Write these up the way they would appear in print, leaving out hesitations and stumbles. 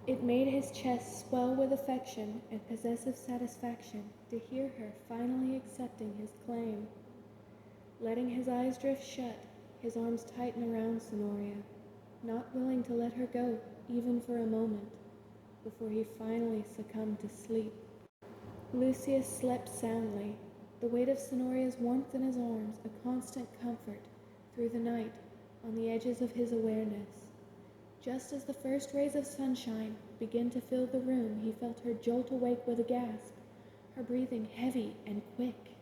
It made his chest swell with affection and possessive satisfaction to hear her finally accepting his claim. Letting his eyes drift shut, his arms tighten around Sonoria, not willing to let her go even for a moment, before he finally succumbed to sleep. Lucius slept soundly, the weight of Sonoria's warmth in his arms a constant comfort through the night on the edges of his awareness. Just as the first rays of sunshine began to fill the room, he felt her jolt awake with a gasp, her breathing heavy and quick.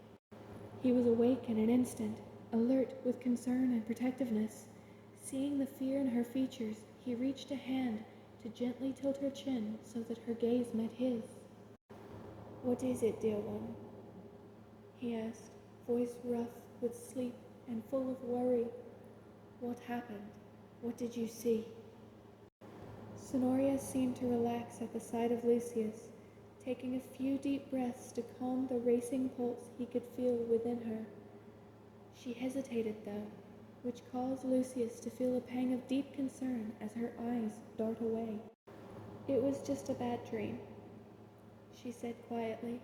He was awake in an instant, alert with concern and protectiveness. Seeing the fear in her features, he reached a hand to gently tilt her chin so that her gaze met his. "What is it, dear one?" he asked, voice rough with sleep and full of worry. "What happened? What did you see?" Sonoria seemed to relax at the sight of Lucius, taking a few deep breaths to calm the racing pulse he could feel within her. She hesitated, though, which caused Lucius to feel a pang of deep concern as her eyes dart away. "It was just a bad dream," she said quietly,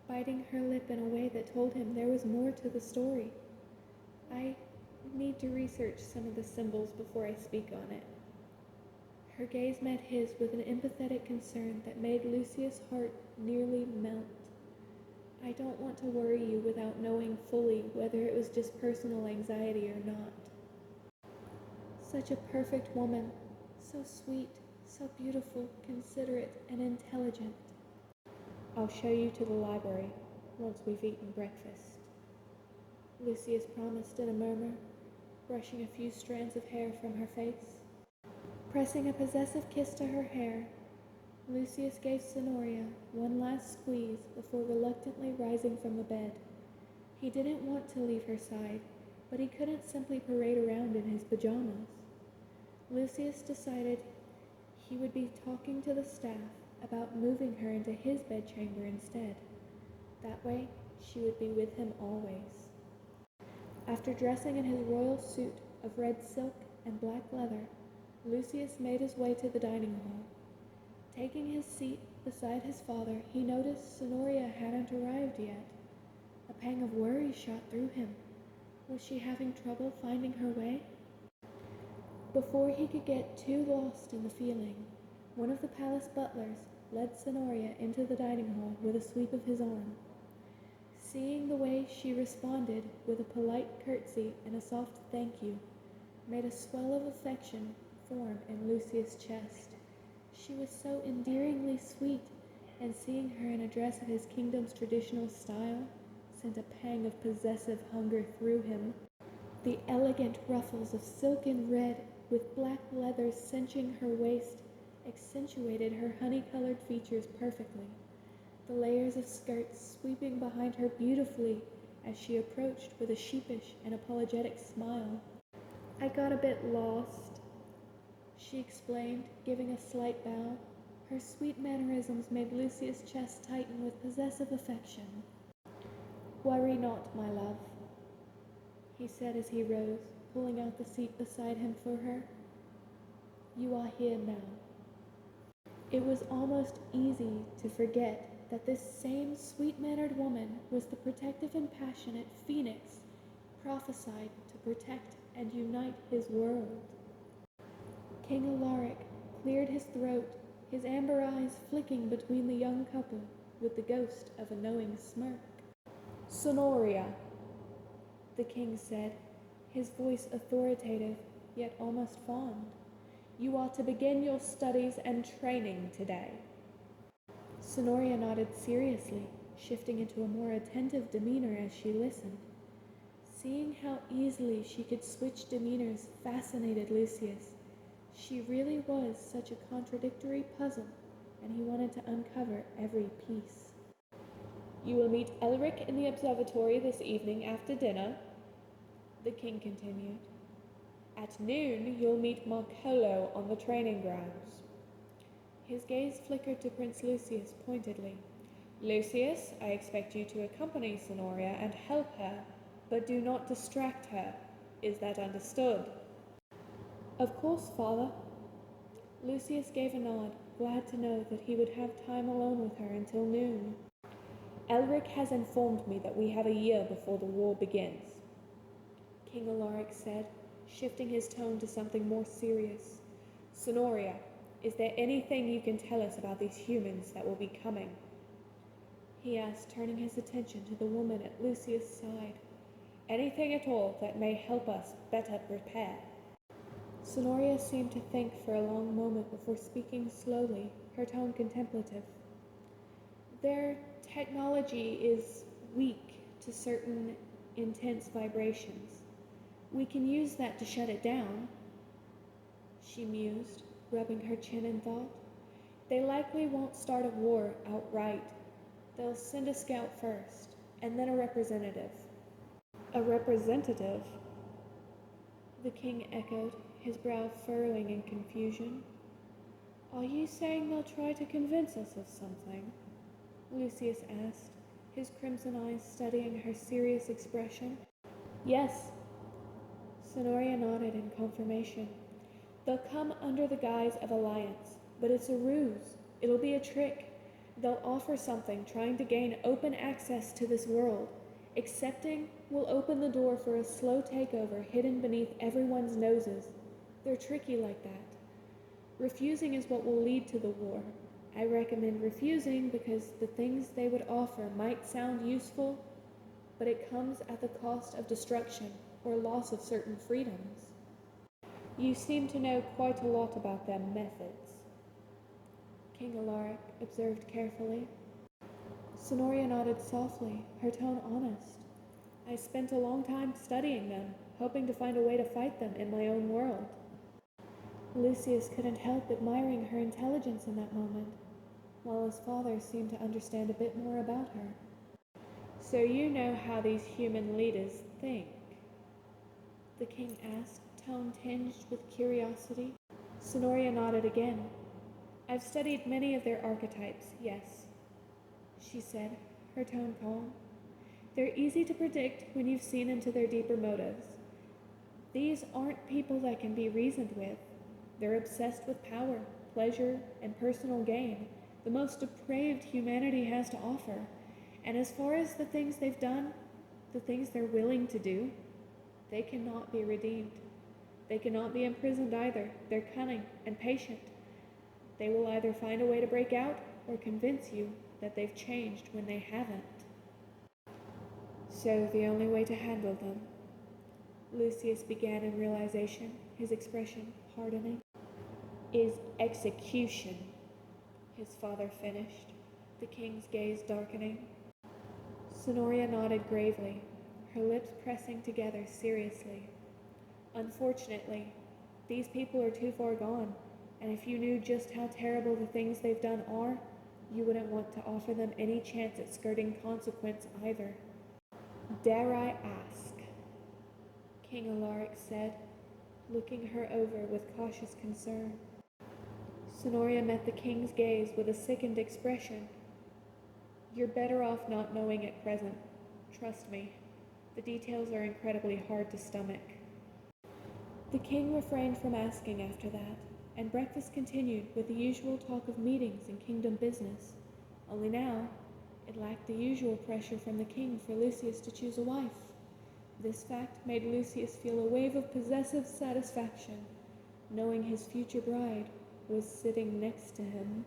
biting her lip in a way that told him there was more to the story. "I need to research some of the symbols before I speak on it." Her gaze met his with an empathetic concern that made Lucius' heart nearly melt. "I don't want to worry you without knowing fully whether it was just personal anxiety or not. Such a perfect woman, so sweet, so beautiful, considerate, and intelligent." "I'll show you to the library once we've eaten breakfast," Lucius promised in a murmur, brushing a few strands of hair from her face. Pressing a possessive kiss to her hair, Lucius gave Sonoria one last squeeze before reluctantly rising from the bed. He didn't want to leave her side, but he couldn't simply parade around in his pajamas. Lucius decided he would be talking to the staff about moving her into his bedchamber instead. That way, she would be with him always. After dressing in his royal suit of red silk and black leather, Lucius made his way to the dining hall. Taking his seat beside his father, he noticed Sonoria hadn't arrived yet. A pang of worry shot through him. Was she having trouble finding her way? Before he could get too lost in the feeling, one of the palace butlers led Sonoria into the dining hall with a sweep of his arm. Seeing the way she responded with a polite curtsy and a soft thank you, made a swell of affection form in Lucius' chest. She was so endearingly sweet, and seeing her in a dress of his kingdom's traditional style sent a pang of possessive hunger through him. The elegant ruffles of silken red with black leather cinching her waist accentuated her honey-colored features perfectly, the layers of skirts sweeping behind her beautifully as she approached with a sheepish and apologetic smile. "I got a bit lost," she explained, giving a slight bow. Her sweet mannerisms made Lucius' chest tighten with possessive affection. "Worry not, my love," he said as he rose, pulling out the seat beside him for her. "You are here now." It was almost easy to forget that this same sweet-mannered woman was the protective and passionate phoenix prophesied to protect and unite his world. King Alaric cleared his throat, his amber eyes flicking between the young couple with the ghost of a knowing smirk. "Sonoria," the king said, his voice authoritative yet almost fond, "you are to begin your studies and training today." Sonoria nodded seriously, shifting into a more attentive demeanor as she listened. Seeing how easily she could switch demeanors fascinated Lucius. She really was such a contradictory puzzle, and he wanted to uncover every piece. "You will meet Elric in the observatory this evening after dinner," the king continued. "At noon, you'll meet Marcolo on the training grounds." His gaze flickered to Prince Lucius pointedly. "Lucius, I expect you to accompany Sonoria and help her, but do not distract her. Is that understood?" "Of course, father." Lucius gave a nod, glad to know that he would have time alone with her until noon. Elric has informed me that we have a year before the war begins, King Alaric said, shifting his tone to something more serious. Sonoria, is there anything you can tell us about these humans that will be coming? He asked, turning his attention to the woman at Lucius' side. Anything at all that may help us better prepare? Sonoria seemed to think for a long moment before speaking slowly, her tone contemplative. Their technology is weak to certain intense vibrations. We can use that to shut it down, she mused, rubbing her chin in thought. They likely won't start a war outright. They'll send a scout first, and then a representative. A representative? The king echoed, his brow furrowing in confusion. Are you saying they'll try to convince us of something? Lucius asked, his crimson eyes studying her serious expression. Yes. Sonoria nodded in confirmation. They'll come under the guise of alliance, but it's a ruse. It'll be a trick. They'll offer something, trying to gain open access to this world. Accepting will open the door for a slow takeover hidden beneath everyone's noses. They're tricky like that. Refusing is what will lead to the war. I recommend refusing because the things they would offer might sound useful, but it comes at the cost of destruction or loss of certain freedoms. You seem to know quite a lot about their methods, King Alaric observed carefully. Sonoria nodded softly, her tone honest. I spent a long time studying them, hoping to find a way to fight them in my own world. Lucius couldn't help admiring her intelligence in that moment, while his father seemed to understand a bit more about her. So you know how these human leaders think? The king asked, tone tinged with curiosity. Sonoria nodded again. I've studied many of their archetypes, yes, she said, her tone calm. They're easy to predict when you've seen into their deeper motives. These aren't people that can be reasoned with. They're obsessed with power, pleasure, and personal gain, the most depraved humanity has to offer. And as far as the things they've done, the things they're willing to do, they cannot be redeemed. They cannot be imprisoned either. They're cunning and patient. They will either find a way to break out or convince you that they've changed when they haven't. So the only way to handle them, Lucius began in realization, his expression hardening, is execution, his father finished, the king's gaze darkening. Sonoria nodded gravely, her lips pressing together seriously. Unfortunately, these people are too far gone, and if you knew just how terrible the things they've done are, you wouldn't want to offer them any chance at skirting consequence either. Dare I ask? King Alaric said, looking her over with cautious concern. Sonoria met the king's gaze with a sickened expression. You're better off not knowing at present. Trust me, the details are incredibly hard to stomach. The king refrained from asking after that, and breakfast continued with the usual talk of meetings and kingdom business. Only now, it lacked the usual pressure from the king for Lucius to choose a wife. This fact made Lucius feel a wave of possessive satisfaction, knowing his future bride was sitting next to him.